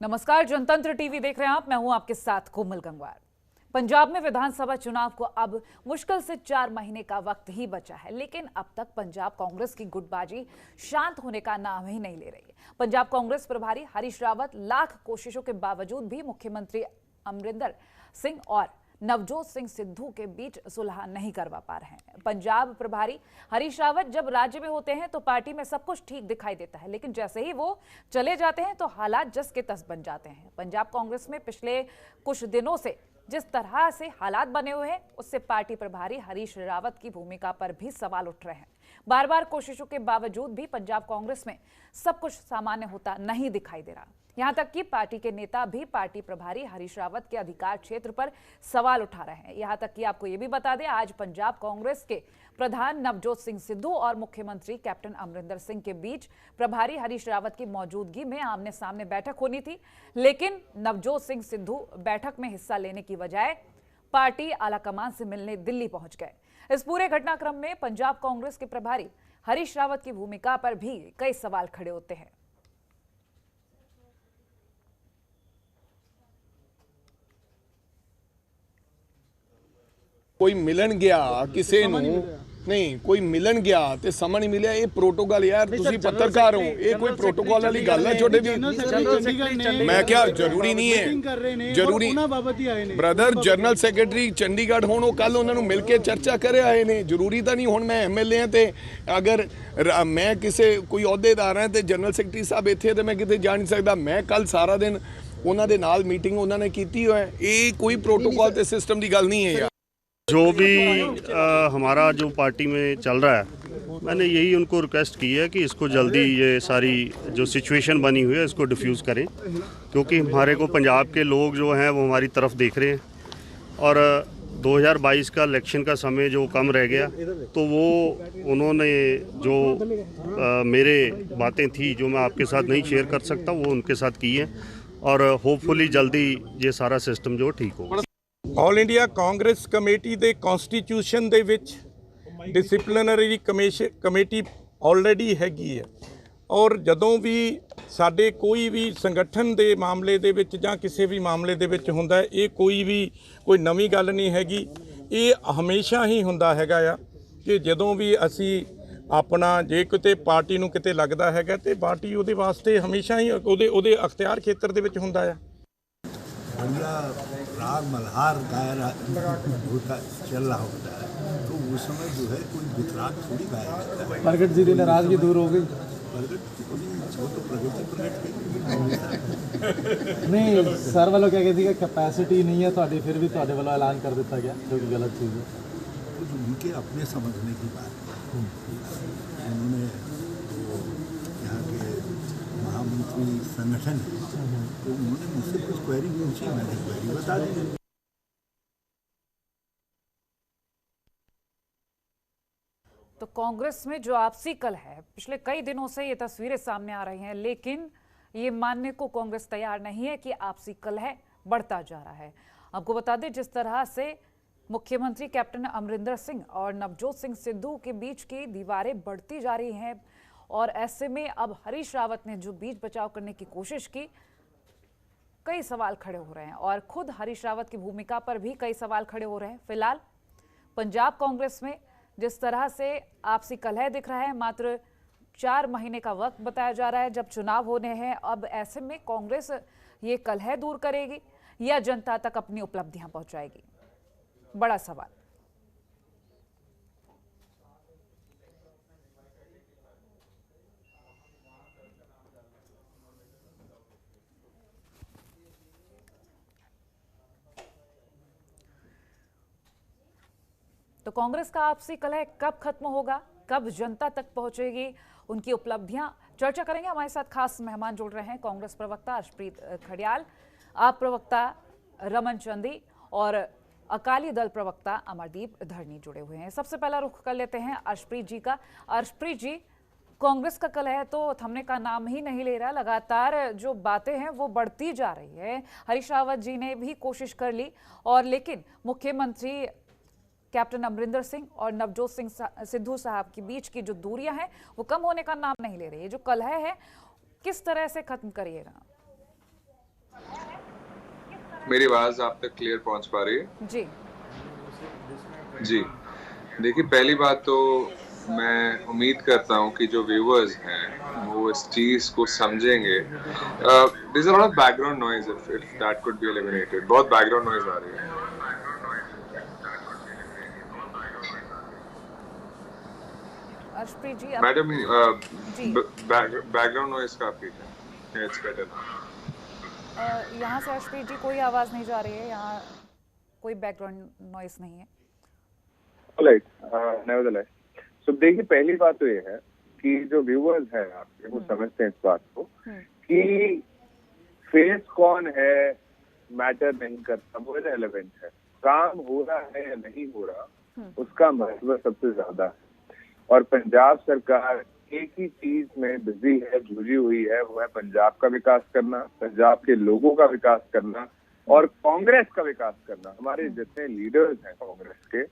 नमस्कार, जनतंत्र टीवी देख रहे हैं आप। मैं हूं आपके साथ कोमल गंगवार। पंजाब में विधानसभा चुनाव को अब मुश्किल से 4 महीने का वक्त ही बचा है, लेकिन अब तक पंजाब कांग्रेस की गुटबाजी शांत होने का नाम ही नहीं ले रही है। पंजाब कांग्रेस प्रभारी हरीश रावत लाख कोशिशों के बावजूद भी मुख्यमंत्री अमरिंदर सिंह और नवजोत सिंह सिद्धू के बीच सुलह नहीं करवा पा रहे हैं। पंजाब प्रभारी हरीश रावत जब राज्य में होते हैं तो पार्टी में सब कुछ ठीक दिखाई देता है, लेकिन जैसे ही वो चले जाते हैं तो हालात जस के तस बन जाते हैं। पंजाब कांग्रेस में पिछले कुछ दिनों से जिस तरह से हालात बने हुए हैं, उससे पार्टी प्रभारी हरीश रावत की भूमिका पर भी सवाल उठ रहे हैं। बार बार कोशिशों के बावजूद भी पंजाब कांग्रेस में सब कुछ सामान्य होता नहीं दिखाई दे रहा। यहां तक कि पार्टी के नेता भी पार्टी प्रभारी हरीश रावत के अधिकार क्षेत्र पर सवाल उठा रहे हैं। यहां तक कि आपको यह भी बता दें, आज पंजाब कांग्रेस के प्रधान नवजोत सिंह सिद्धू और मुख्यमंत्री कैप्टन अमरिंदर सिंह के बीच प्रभारी हरीश रावत की मौजूदगी में आमने सामने बैठक होनी थी, लेकिन नवजोत सिंह सिद्धू बैठक में हिस्सा लेने की बजाय पार्टी आलाकमान से मिलने दिल्ली पहुंच गए। इस पूरे घटनाक्रम में पंजाब कांग्रेस के प्रभारी हरीश रावत की भूमिका पर भी कई सवाल खड़े होते हैं। कोई मिलन गया किसी नहीं, कोई मिलन गया ते समा नहीं मिलिया। ये प्रोटोकॉल यार, तुसी पत्रकार हो, ये कोई प्रोटोकॉल वाली गल है छोटे भी। मैं क्या जरूरी नहीं है, जरूरी ब्रदर जनरल सैकटरी चंडीगढ़ होनो कल उन्होंने मिलके चर्चा करे आए ने। जरूरी तो नहीं हुण मैं MLA हां ते अगर मैं किसी कोई अहुदेदार हां ते जनरल सैकटरी साहब इत्थे ते मैं किते जा नहीं सकदा। मैं कल सारा दिन उन्हां दे नाल मीटिंग उन्होंने की है। ये कोई प्रोटोकॉल ते सिस्टम की गल नहीं है यार। जो भी हमारा जो पार्टी में चल रहा है, मैंने यही उनको रिक्वेस्ट की है कि इसको जल्दी ये सारी जो सिचुएशन बनी हुई है इसको डिफ्यूज़ करें, क्योंकि हमारे को पंजाब के लोग जो हैं वो हमारी तरफ देख रहे हैं। और 2022 का इलेक्शन का समय जो कम रह गया, तो वो उन्होंने जो मेरे बातें थी जो मैं आपके साथ नहीं शेयर कर सकता, वो उनके साथ की है। और होपफुली जल्दी ये सारा सिस्टम जो ठीक होगा। ऑल इंडिया कांग्रेस कमेटी ਦੇ ਕਨਸਟੀਟਿਊਸ਼ਨ ਦੇ ਵਿੱਚ ਡਿਸਪਲਿਨਰੀ ਕਮੇਟੀ ਆਲਰੇਡੀ ਹੈਗੀ ਹੈ। ਔਰ ਜਦੋਂ ਵੀ ਸਾਡੇ ਕੋਈ ਵੀ ਸੰਗਠਨ ਦੇ ਮਾਮਲੇ ਦੇ ਵਿੱਚ ਜਾਂ ਕਿਸੇ ਵੀ ਮਾਮਲੇ ਦੇ ਵਿੱਚ ਹੁੰਦਾ, ਇਹ ਕੋਈ ਨਵੀਂ ਗੱਲ ਨਹੀਂ ਹੈਗੀ। ਇਹ ਹਮੇਸ਼ਾ ਹੀ ਹੁੰਦਾ ਹੈਗਾ ਆ ਕਿ ਜਦੋਂ ਵੀ ਅਸੀਂ ਆਪਣਾ ਜੇ ਕਿਤੇ ਪਾਰਟੀ ਨੂੰ ਕਿਤੇ ਲੱਗਦਾ ਹੈਗਾ ਤੇ ਪਾਰਟੀ ਉਹਦੇ ਵਾਸਤੇ ਹਮੇਸ਼ਾ ਹੀ ਉਹਦੇ ਅਖਤਿਆਰ ਖੇਤਰ ਦੇ ਵਿੱਚ ਹੁੰਦਾ ਆ। राग मल्हार गाया होता चल रहा होता है, तो उस समय जो है कोई वितराग थोड़ी गाया जाता है। प्रगट जी की नाराजगी दूर हो गई। नहीं, सर वालों क्या कहती है कैपेसिटी नहीं है तो फिर भी तो वालों ऐलान कर दिया गया, जो कि गलत चीज़ है। तो जो उनके अपने समझने की बात है, उन्होंने यहाँ के महामंत्री संगठन है, तो उन्होंने मुझसे कुछ क्वेरी पूछी, मैंने क्वेरी बता दी। तो कांग्रेस में जो आपसी कल है, पिछले कई दिनों से ये तस्वीरें सामने आ रही हैं, लेकिन ये मानने को कांग्रेस तैयार नहीं है कि आपसी कल है बढ़ता जा रहा है। आपको बता दें, जिस तरह से मुख्यमंत्री कैप्टन अमरिंदर सिंह और नवजोत सिंह सिद्धू के बीच की दीवारें बढ़ती जा रही हैं, और ऐसे में अब हरीश रावत ने जो बीच बचाव करने की कोशिश की, कई सवाल खड़े हो रहे हैं। और खुद हरीश रावत की भूमिका पर भी कई सवाल खड़े हो रहे हैं। फिलहाल पंजाब कांग्रेस में जिस तरह से आपसी कलह दिख रहा है, मात्र 4 महीने का वक्त बताया जा रहा है जब चुनाव होने हैं। अब ऐसे में कांग्रेस ये कलह दूर करेगी या जनता तक अपनी उपलब्धियां पहुंचाएगी, बड़ा सवाल। तो कांग्रेस का आपसी कलह कब खत्म होगा, कब जनता तक पहुंचेगी, उनकी उपलब्धियां चर्चा करेंगे। हमारे साथ खास मेहमान जुड़ रहे हैं, कांग्रेस प्रवक्ता अर्शप्रीत खडियाल, आप प्रवक्ता रमन चंदी और अकाली दल प्रवक्ता अमरदीप धरनी जुड़े हुए हैं। सबसे पहला रुख कर लेते हैं अर्शप्रीत जी का। अर्शप्रीत जी, कांग्रेस का कलह तो थमने का नाम ही नहीं ले रहा, लगातार जो बातें हैं वो बढ़ती जा रही है। हरीश रावत जी ने भी कोशिश कर ली, और लेकिन मुख्यमंत्री कैप्टन अमरिंदर सिंह और नवजोत सिंह सिद्धू साहब के बीच की जो दूरियां हैं वो कम होने का नाम नहीं ले रही है। जो कलह है किस तरह से खत्म करिएगा? मेरी आवाज आप तक क्लियर पहुंच पा रही है? जी जी, देखिए पहली बात तो मैं उम्मीद करता हूं कि जो व्यूअर्स हैं वो इस चीज को समझेंगे। There is a lot of background noise, if that could be eliminated. बहुत बैकग्राउंड नॉइज आ रही है अर्शप्रीत जी मैडम। जी बैकग्राउंड नॉइज काफी है, इट्स बेटर। यहाँ से अर्शप्रीत जी कोई आवाज़ नहीं जा रही है, यहाँ कोई बैकग्राउंड नॉइस नहीं है। नेवरदलेस, सो देखिए पहली बात तो ये है कि जो व्यूअर्स हैं आपके वो समझते हैं इस बात को कि फेस कौन है मैटर नहीं करता, वो इररिलेवेंट है। काम हो रहा है या नहीं हो रहा उसका महत्व सबसे ज्यादा है। और पंजाब सरकार एक ही चीज में बिजी है, जुड़ी हुई है, वो है पंजाब का विकास करना, पंजाब के लोगों का विकास करना और कांग्रेस का विकास करना। हमारे जितने लीडर्स हैं कांग्रेस के,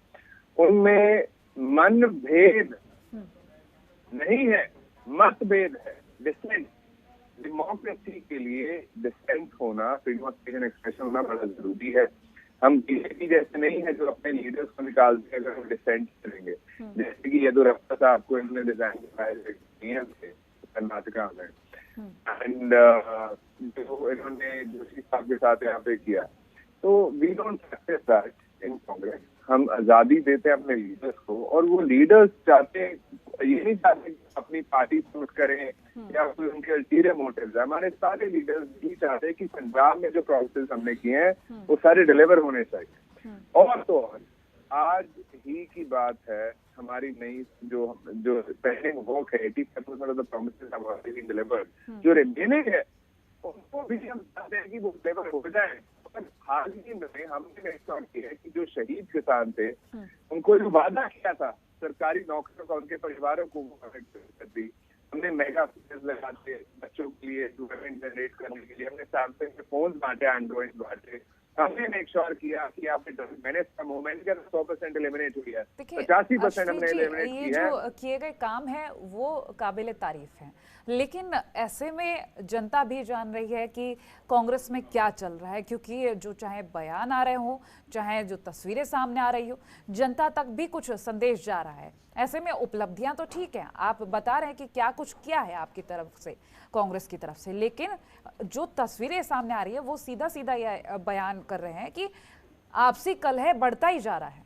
उनमें मनभेद नहीं है, मतभेद है, डिसेंट। डेमोक्रेसी के लिए डिसेंट होना, freedom of speech and expression होना बड़ा जरूरी है। हम बीजेपी जैसे नहीं है जो अपने लीडर्स को निकालते अगर हम डिसेंट करेंगे। जैसे कि येदियुरप्पा साहब को इन्होंने डिजाइन किया थे कर्नाटका में, एंड जो इन्होंने जोशी साहब के साथ यहाँ पे किया, तो we don't practise that in Congress. हम आजादी देते हैं अपने लीडर्स को, और वो लीडर्स चाहते, ये नहीं चाहते कि अपनी पार्टी सूट करें या कोई उनके अल्टीरियर मोटिव्स है। हमारे सारे लीडर्स भी चाहते हैं कि पंजाब में जो प्रोमिसेस हमने किए हैं वो सारे डिलीवर होने चाहिए। और तो और आज ही की बात है, हमारी नई जो पेंडिंग वर्क है, 85% of the promises have already been delivered. जो रिमेनिंग है उनको भी हम चाहते हैं कि वो डिलीवर हो जाए। हाल ही में हमने इंश्योर किया है कि जो शहीद किसान थे उनको जो वादा किया था सरकारी नौकरियों का, उनके परिवारों को कर दी। हमने मेगा फीस लगाते बच्चों के लिए एम्प्लॉयमेंट जनरेट करने के लिए, हमने सैमसंग के फोन बांटे, एंड्रॉइड बांटे। हमने मेक श्योर किया कि मैंने 100% एलिमिनेट हुई है, 85% हमने एलिमिनेट ये किया है। जो किए गए काम है वो काबिल तारीफ है, लेकिन ऐसे में जनता भी जान रही है कि कांग्रेस में क्या चल रहा है, क्योंकि जो चाहे बयान आ रहे हो, चाहे जो तस्वीरें सामने आ रही हो, जनता तक भी कुछ संदेश जा रहा है। ऐसे में उपलब्धियां तो ठीक है, आप बता रहे हैं कि क्या कुछ किया है आपकी तरफ से, कांग्रेस की तरफ से, लेकिन जो तस्वीरें सामने आ रही है वो सीधा सीधा यह बयान कर रहे हैं कि आपसी कलह बढ़ता ही जा रहा है।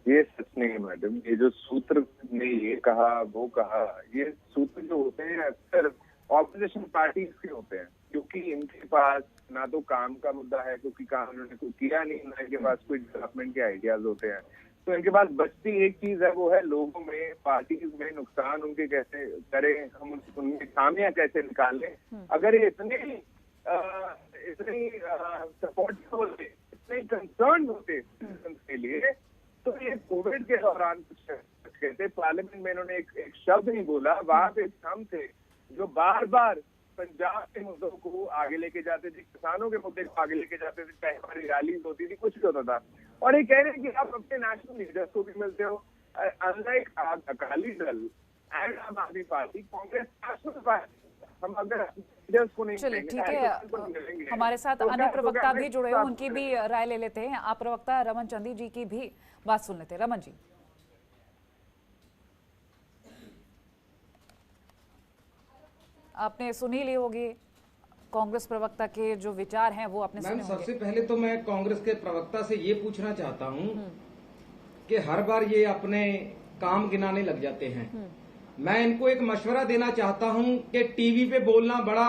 ये सच नहीं है मैडम। ये जो सूत्र ने ये कहा वो कहा, ये सूत्र जो होते हैं अक्सर ऑपोजिशन पार्टीज के होते हैं, क्योंकि इनके पास ना तो काम का मुद्दा है, क्योंकि काम उन्होंने कोई किया नहीं, ना इनके पास कोई डेवलपमेंट के आइडियाज होते हैं। तो इनके पास बचती एक चीज है, वो है लोगों में, पार्टीज में नुकसान उनके कैसे करें, हम उनकी खामियां कैसे निकालें। अगर ये इतने सपोर्टिव होते, इतने कंसर्न होते के लिए, तो ये कोविड के दौरान कुछ कहते, पार्लियामेंट में इन्होंने एक शब्द नहीं बोला। वहां पे हम थे जो बार बार पंजाब के मुद्दों को आगे लेके जाते थे, किसानों के मुद्दे को आगे लेके जाते थे, चाहे हमारी रैलीज होती थी, कुछ भी होता था। और ये कह रहे हैं कि आप अपने नेशनल लीडर्स को भी मिलते हो। अनलाइक अकाली दल एंड आम आदमी पार्टी, कांग्रेस नेशनल पार्टी, हम अगर लीडर्स को नहीं चलिए ठीक है, हमारे साथ अन्य प्रवक्ता भी जुड़े हो, उनकी भी राय ले लेते हैं। आप प्रवक्ता रमन चंदी जी की भी बात सुन लेते हैं। रमन जी, आपने सुनी ली होगी कांग्रेस प्रवक्ता के जो विचार हैं, वो आपने सुने होंगे। सबसे पहले तो मैं कांग्रेस के प्रवक्ता से ये पूछना चाहता हूं कि हर बार ये अपने काम गिनाने लग जाते हैं। मैं इनको एक मशवरा देना चाहता हूं कि टीवी पे बोलना बड़ा,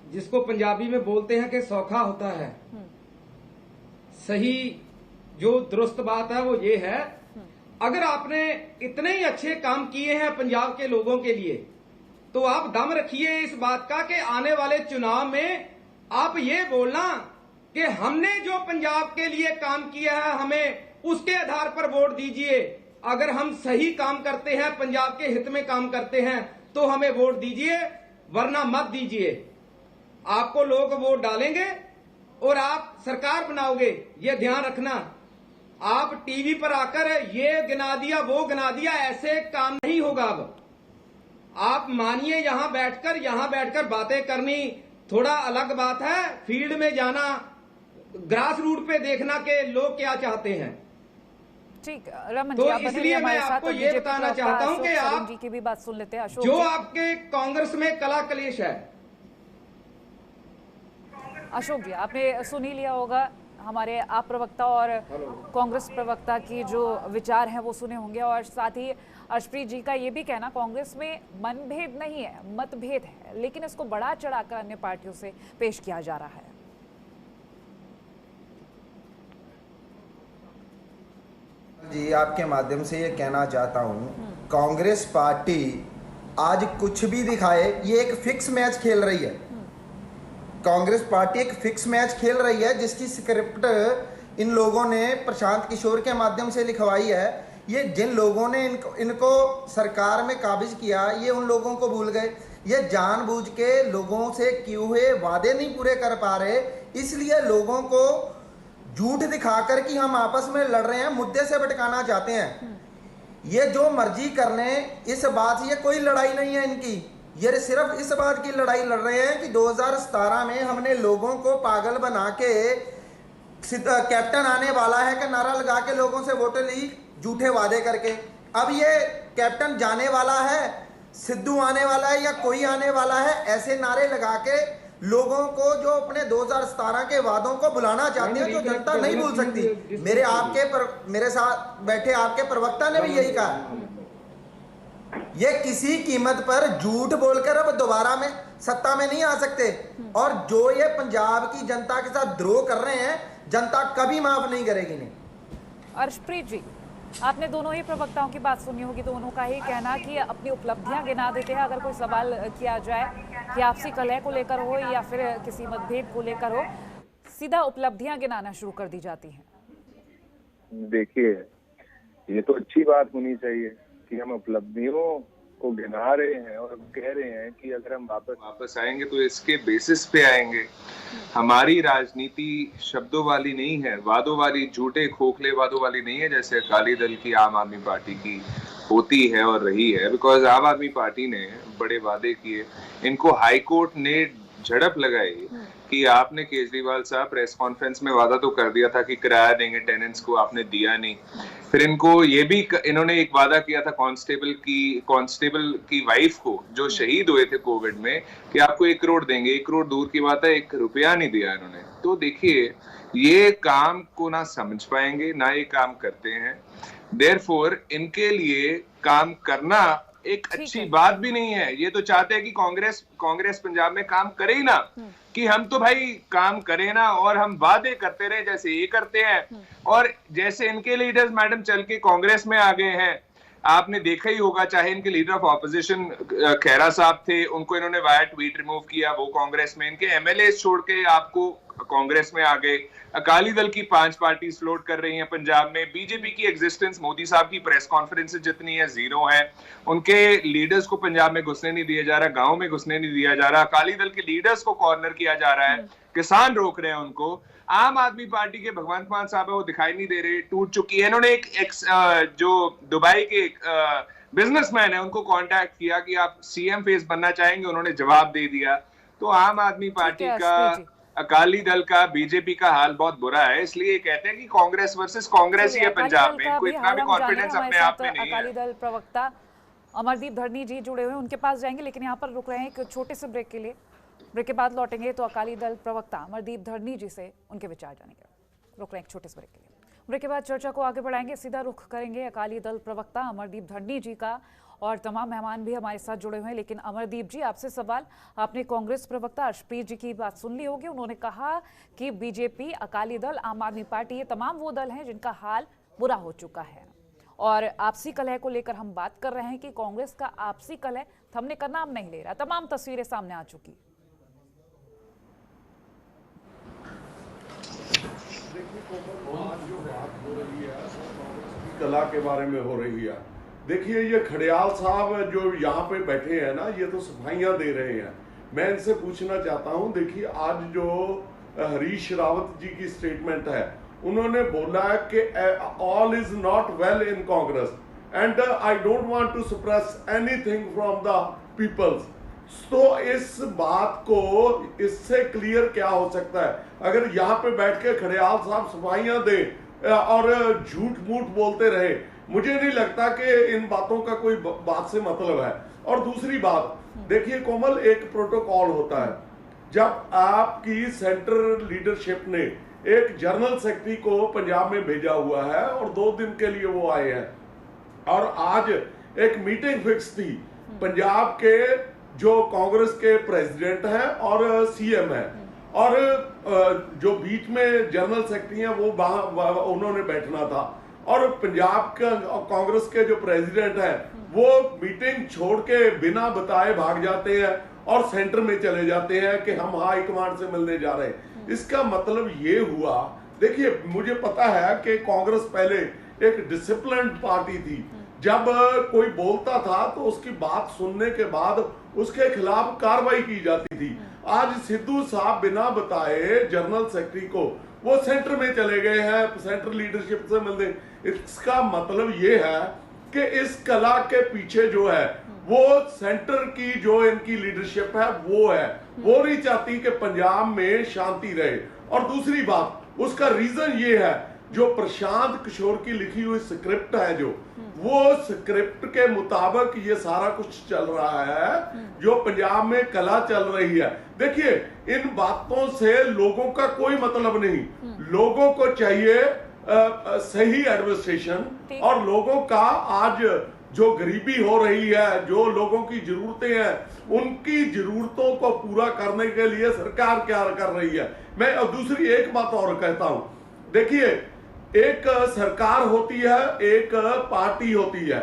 जिसको पंजाबी में बोलते हैं कि सौखा होता है। सही जो दुरुस्त बात है वो ये है, अगर आपने इतने ही अच्छे काम किए हैं पंजाब के लोगों के लिए, तो आप दम रखिए इस बात का कि आने वाले चुनाव में आप ये बोलना कि हमने जो पंजाब के लिए काम किया है हमें उसके आधार पर वोट दीजिए। अगर हम सही काम करते हैं, पंजाब के हित में काम करते हैं, तो हमें वोट दीजिए, वरना मत दीजिए। आपको लोग वोट डालेंगे और आप सरकार बनाओगे, ये ध्यान रखना। आप टीवी पर आकर ये गिना दिया वो गिना दिया, ऐसे काम नहीं होगा। अब आप मानिए, यहां बैठकर बातें करनी, थोड़ा अलग बात है फील्ड में जाना, ग्रास रूट पे देखना कि लोग क्या चाहते हैं। ठीक, रमन तो जी, आप बने इसलिए रहिए मैं हमारे साथ। आपको और ये बीजेपी बताना प्रवक्ता चाहता हूं अशोक कि सरीन आप जी की भी बात सुन लेते हैं। अशोक जो जी। आपके कांग्रेस में कला कलेश है। अशोक जी, आपने सुन ही लिया होगा, हमारे आप प्रवक्ता और कांग्रेस प्रवक्ता की जो विचार हैं वो सुने होंगे। और साथ ही अर्शप्रीत जी का ये भी कहना, कांग्रेस में मनभेद नहीं है, मतभेद है, लेकिन इसको बढ़ा चढ़ाकर अन्य पार्टियों से पेश किया जा रहा है। जी, आपके माध्यम से ये कहना चाहता हूँ, कांग्रेस पार्टी आज कुछ भी दिखाए, ये एक फिक्स मैच खेल रही है। कांग्रेस पार्टी एक फिक्स मैच खेल रही है जिसकी स्क्रिप्ट इन लोगों ने प्रशांत किशोर के माध्यम से लिखवाई है। ये जिन लोगों ने इनको सरकार में काबिज किया, ये उन लोगों को भूल गए। ये जानबूझ के लोगों से किए हुए वादे नहीं पूरे कर पा रहे, इसलिए लोगों को झूठ दिखाकर कि हम आपस में लड़ रहे हैं, मुद्दे से भटकाना चाहते हैं। ये जो मर्जी कर लें, इस बात से ये कोई लड़ाई नहीं है इनकी। ये सिर्फ इस बात की लड़ाई लड़ रहे हैं कि 2017 में हमने लोगों को पागल बना के कैप्टन आने वाला है का नारा लगा के लोगों से वोटें ली, झूठे वादे करके। अब ये कैप्टन जाने वाला है, सिद्धू आने वाला है या कोई आने वाला है, ऐसे नारे लगा के लोगों को जो अपने 2017 के वादों को बुलाना चाहते हैं, जो जनता नहीं भूल सकती। मेरे साथ बैठे आपके प्रवक्ता ने भी यही कहा, ये किसी कीमत पर झूठ बोलकर अब दोबारा में सत्ता में नहीं आ सकते। और जो ये पंजाब की जनता के साथ द्रोह कर रहे हैं, जनता कभी माफ नहीं करेगी इन्हें। अर्शप्रीत जी, आपने दोनों ही प्रवक्ताओं की बात सुनी होगी, दोनों का ही कहना कि अपनी उपलब्धियां गिना देते हैं। अगर कोई सवाल किया जाए कि आपसी कलह को लेकर हो या फिर किसी मतभेद को लेकर हो, सीधा उपलब्धियां गिनाना शुरू कर दी जाती हैं। देखिए, ये तो अच्छी बात होनी चाहिए कि हम उपलब्धियों को गिना रहे हैं और कह रहे हैं कि अगर हम वापस आएंगे तो इसके बेसिस पे आएंगे। हमारी राजनीति शब्दों वाली नहीं है, वादों वाली, झूठे खोखले वादों वाली नहीं है जैसे अकाली दल की, आम आदमी पार्टी की होती है और रही है। बिकॉज आम आदमी पार्टी ने बड़े वादे किए, इनको हाई कोर्ट ने झड़प लगाई कि आपने केजरीवाल साहब प्रेस कॉन्फ्रेंस में वादा तो कर दिया था कि किराया देंगे टेनेंट्स को, आपने दिया नहीं। फिर इनको ये भी इन्होंने एक वादा किया था कांस्टेबल की वाइफ को जो शहीद हुए थे कोविड में कि आपको 1 करोड़ देंगे। 1 करोड़ दूर की बात है, 1 रुपया नहीं दिया इन्होंने। तो देखिए, ये काम को ना समझ पाएंगे ना ये काम करते हैं। देयरफॉर इनके लिए काम करना एक अच्छी बात भी नहीं है। ये तो चाहते हैं कि कांग्रेस पंजाब में काम करे ही ना, कि हम तो भाई काम करें ना और हम वादे करते रहे जैसे ये करते हैं। और जैसे इनके लीडर्स मैडम चल के कांग्रेस में आ गए हैं, आपने देखा ही होगा, चाहे इनके लीडर ऑफ ऑपोजिशन खैरा साहब थे, उनको इन्होंने वाया ट्वीट रिमूव किया, वो कांग्रेस में, इनके एमएलए छोड़ के आपको कांग्रेस में आ गए। अकाली दल की 5 पार्टी फ्लोट कर रही हैं पंजाब में। बीजेपी की एग्जिस्टेंस, मोदी साहब की प्रेस कॉन्फ्रेंस जितनी है, जीरो है। उनके लीडर्स को पंजाब में घुसने नहीं दिया जा रहा, गांव में घुसने नहीं दिया जा रहा। अकाली दल के लीडर्स को कॉर्नर किया जा रहा है, किसान रोक रहे हैं उनको। आम आदमी पार्टी के भगवंत मान साहब है, वो दिखाई नहीं दे रहे, टूट चुकी है। इन्होंने जो दुबई के बिजनेसमैन है उनको कॉन्टैक्ट किया कि आप सीएम फेस बनना चाहेंगे, उन्होंने जवाब दे दिया। तो आम आदमी पार्टी का, अकाली दल का, बीजेपी का हाल बहुत बुरा है। इसलिए कहते हैं कि कांग्रेस वर्सेस कांग्रेस ही है पंजाब में। इनको इतना भी कॉन्फिडेंस अपने आप में नहीं है। अकाली दल प्रवक्ता अमरदीप धरनी जी जुड़े हुए हैं, उनके पास जाएंगे, लेकिन यहाँ पर रुक रहे हैं एक छोटे से ब्रेक के लिए। ब्रेक के बाद लौटेंगे तो अकाली दल प्रवक्ता अमरदीप धरनी जी से उनके विचार जानेंगे। रुक रहे हैं एक छोटे से ब्रेक के लिए। ब्रेक के बाद चर्चा को आगे बढ़ाएंगे, सीधा रुख करेंगे अकाली दल प्रवक्ता अमरदीप धरनी जी का, और तमाम मेहमान भी हमारे साथ जुड़े हुए हैं। लेकिन अमरदीप जी, आपसे सवाल, आपने कांग्रेस प्रवक्ता अर्शप्रीत जी की बात सुन ली होगी। उन्होंने कहा कि बीजेपी, अकाली दल, आम आदमी पार्टी, ये तमाम वो दल हैं जिनका हाल बुरा हो चुका है। और आपसी कलह को लेकर हम बात कर रहे हैं कि कांग्रेस का आपसी कलह थमने का नाम नहीं ले रहा। तमाम तस्वीरें सामने आ चुकी। कला के बारे में हो रही है। देखिए, ये खड़ियाल साहब जो यहाँ पे बैठे हैं ना, ये तो सफाइयाँ दे रहे हैं। मैं इनसे पूछना चाहता हूँ, देखिए आज जो हरीश रावत जी की स्टेटमेंट है, उन्होंने बोला है कि all is not well in Congress and I don't want to suppress anything from the peoples. तो इस बात को इससे क्लियर क्या हो सकता है? अगर यहाँ पे बैठ के खड़ेयाल साहब सफाइयां दे और झूठ मूठ बोलते रहे, मुझे नहीं लगता कि इन बातों का कोई बात से मतलब है। और दूसरी बात देखिए कोमल, एक प्रोटोकॉल होता है। जब आपकी सेंट्रल लीडरशिप ने एक जनरल सेक्रेटरी को पंजाब में भेजा हुआ है और 2 दिन के लिए वो आए हैं, और आज एक मीटिंग फिक्स थी पंजाब के जो कांग्रेस के प्रेसिडेंट हैं और सीएम हैं, और जो बीच में जनरल सेक्रेटरी हैं वो उन्होंने बैठना था, और पंजाब का कांग्रेस के जो प्रेसिडेंट हैं वो मीटिंग छोड़ के बिना बताए भाग जाते हैं और सेंटर में चले जाते हैं कि हम हाई कमांड से मिलने जा रहे हैं। इसका मतलब ये हुआ, देखिए मुझे पता है कि कांग्रेस पहले एक डिसिप्लिन्ड पार्टी थी, जब कोई बोलता था तो उसकी बात सुनने के बाद उसके खिलाफ कार्रवाई की जाती थी। आज सिद्धू साहब बिना बताए जनरल सेक्रेटरी को वो सेंटर में चले गए हैं सेंट्रल लीडरशिप से मिलने। इसका मतलब ये है कि इस कला के पीछे जो है वो सेंटर की जो इनकी लीडरशिप है वो है, वो नहीं चाहती कि पंजाब में शांति रहे। और दूसरी बात, उसका रीजन ये है, जो प्रशांत किशोर की लिखी हुई स्क्रिप्ट है, जो वो स्क्रिप्ट के मुताबिक ये सारा कुछ चल रहा है, जो पंजाब में कला चल रही है। देखिए इन बातों से लोगों का कोई मतलब नहीं, लोगों को चाहिए सही एडमिनिस्ट्रेशन, और लोगों का आज जो गरीबी हो रही है, जो लोगों की जरूरतें हैं, उनकी जरूरतों को पूरा करने के लिए सरकार क्या कर रही है। मैं दूसरी एक बात और कहता हूं, देखिए एक सरकार होती है, एक पार्टी होती है।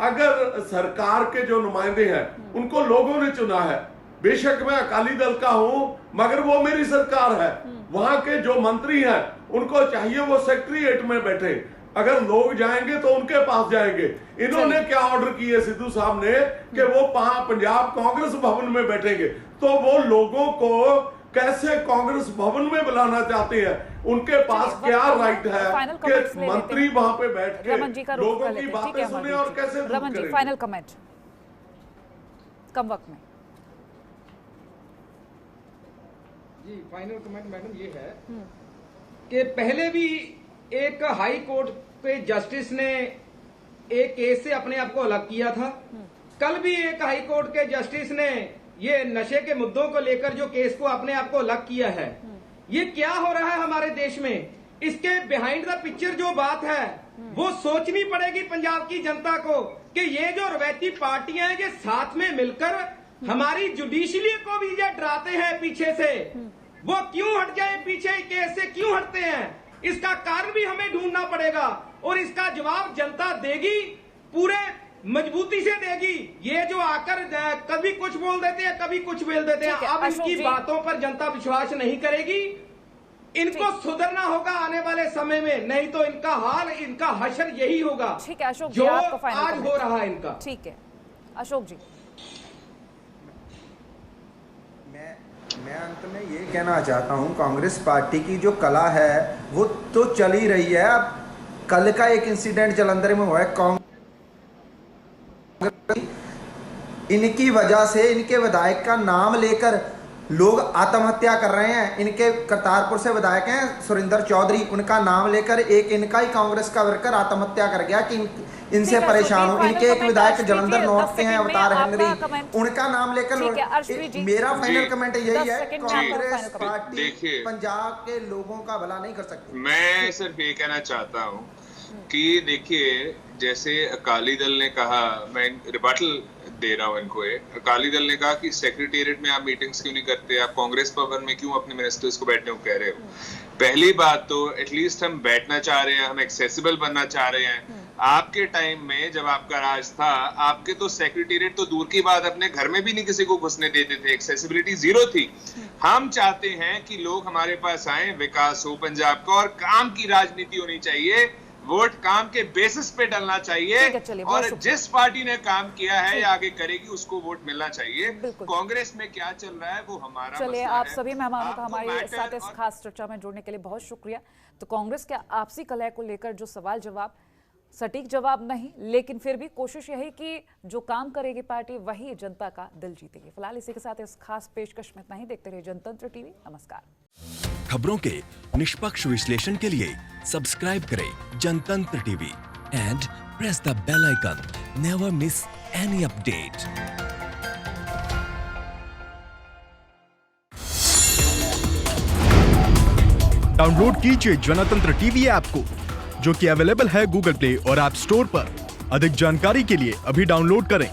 अगर सरकार के जो नुमाइंदे हैं उनको लोगों ने चुना है, बेशक मैं अकाली दल का हूं मगर वो मेरी सरकार है, वहां के जो मंत्री हैं उनको चाहिए वो सेक्रेटरीएट में बैठे, अगर लोग जाएंगे तो उनके पास जाएंगे। इन्होंने क्या ऑर्डर किए सिद्धू साहब ने कि वो पंजाब कांग्रेस भवन में बैठेंगे, तो वो लोगों को कैसे कांग्रेस भवन में बुलाना चाहते हैं? उनके पास क्या राइट है कि मंत्री वहां पे बैठ के लोगों की बातें सुने और कैसे रमन जी फाइनल कमेंट कम वक्त में। जी फाइनल कमेंट मैडम ये है कि पहले भी एक हाई कोर्ट के जस्टिस ने एक केस से अपने आप को अलग किया था, कल भी एक हाई कोर्ट के जस्टिस ने ये नशे के मुद्दों को लेकर जो केस को अपने आप को अलग किया है। ये क्या हो रहा है हमारे देश में, इसके बिहाइंड द पिक्चर जो बात है वो सोचनी पड़ेगी पंजाब की जनता को कि ये जो रवैती पार्टियां हैं ये साथ में मिलकर हमारी जुडिशरी को भी ये डराते हैं पीछे से, वो क्यों हट गए पीछे, केस से क्यों हटते हैं, इसका कारण भी हमें ढूंढना पड़ेगा और इसका जवाब जनता देगी, पूरे मजबूती से देगी। ये जो आकर कभी कुछ बोल देते हैं कभी कुछ बोल देते हैं, अब इनकी बातों पर जनता विश्वास नहीं करेगी, इनको सुधरना होगा आने वाले समय में, नहीं तो इनका हाल, इनका हशर यही होगा। ठीक है अशोक जो जी, आपको फाइनल आज हो रहा है इनका। ठीक है अशोक जी। मैं अंत में ये कहना चाहता हूँ, कांग्रेस पार्टी की जो कला है वो तो चल ही रही है। अब कल का एक इंसिडेंट जलंधर में हुआ है, कांग्रेस इनकी वजह से, इनके विधायक का नाम लेकर लोग आत्महत्या कर रहे हैं। इनके करतारपुर से विधायक हैं सुरेंद्र चौधरी, उनका नाम लेकर एक इनका ही कांग्रेस का वर्कर आत्महत्या कर गया कि इनसे परेशान हो। इनके एक विधायक जलंधर नॉर्थ के हैं अवतार हेनरी, उनका नाम लेकर। मेरा फाइनल कमेंट यही है, कांग्रेस पार्टी पंजाब के लोगों का भला नहीं कर सकती। मैं सिर्फ ये कहना चाहता हूँ कि देखिए जैसे अकाली दल ने कहा, मैं रिबटल दे रहा हूं इनको, अकाली दल ने कहा कि सेक्रेटेरिएट में आप मीटिंग्स क्यों नहीं करते, आप कांग्रेस भवन में क्यों अपने मिनिस्टर्स को बैठने को कह रहे हो। पहली बात तो एटलीस्ट हम बैठना चाह रहे हैं, हम एक्सेसिबल बनना चाह रहे हैं। आपके टाइम में जब आपका राज था, आपके तो सेक्रेटेरिएट तो दूर की बात, अपने घर में भी नहीं किसी को घुसने देते थे, एक्सेसिबिलिटी जीरो थी। हम चाहते हैं कि लोग हमारे पास आए, विकास हो पंजाब का, और काम की राजनीति होनी चाहिए, वोट काम के बेसिस पे डलना चाहिए, और जिस पार्टी ने काम किया है या आगे करेगी उसको वोट मिलना चाहिए। कांग्रेस में क्या चल रहा है वो हमारा चलिए, आप सभी मेहमानों का हमारे साथ इस खास चर्चा में जुड़ने के लिए बहुत शुक्रिया। तो कांग्रेस के आपसी कलह को लेकर जो सवाल जवाब सटीक जवाब नहीं, लेकिन फिर भी कोशिश यही कि जो काम करेगी पार्टी वही जनता का दिल जीतेगी। फिलहाल इसी के साथ इस खास पेशकश में इतना ही। देखते रहिए जनतंत्र टीवी। नमस्कार। खबरों के निष्पक्ष विश्लेषण के लिए सब्सक्राइब करें Janatantra TV and press the bell icon. Never miss any update. Download कीजिए जनतंत्र टीवी ऐप को, जो कि अवेलेबल है गूगल प्ले और ऐप स्टोर पर। अधिक जानकारी के लिए अभी डाउनलोड करें।